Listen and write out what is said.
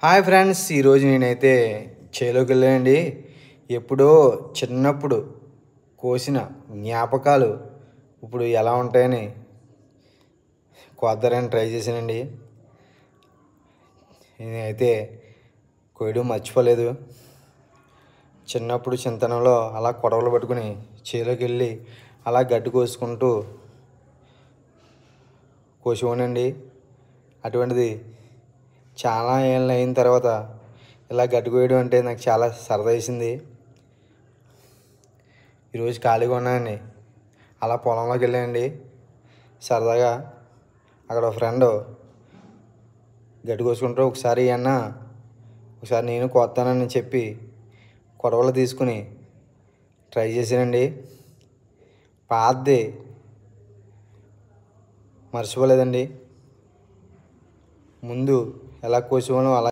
Hi friends, ఈరోజు నేనైతే చేలోకి వెళ్ళానండి. ఎప్పుడో చిన్నప్పుడు కోసిన జ్ఞాపకాలు ఇప్పుడు ఎలా ఉంటాయని కోద్దారని ట్రై చేశానండి. నేనైతే కోయడం మర్చిపోలేదు. చిన్నప్పుడు చింతనలో అలా కొడవలు పట్టుకుని చేలోకి వెళ్ళి అలా గడ్డి కోసుకుంటూ కోసేవాడినండి. అటువంటిది చాలా ఏళ్ళు అయిన తర్వాత ఇలా గడ్డి కోయడం అంటే నాకు చాలా సరదా వేసింది. ఈరోజు ఖాళీగా ఉన్నానండి, అలా పొలంలోకి వెళ్ళానండి. సరదాగా అక్కడ ఒక ఫ్రెండ్ గడ్డి కోసుకుంటూ ఒకసారి నేను కోస్తానని చెప్పి కొడవలు తీసుకుని ట్రై చేశానండి. పాతది మర్చిపోలేదండి. ముందు ఎలా కోసేవాళ్ళం అలా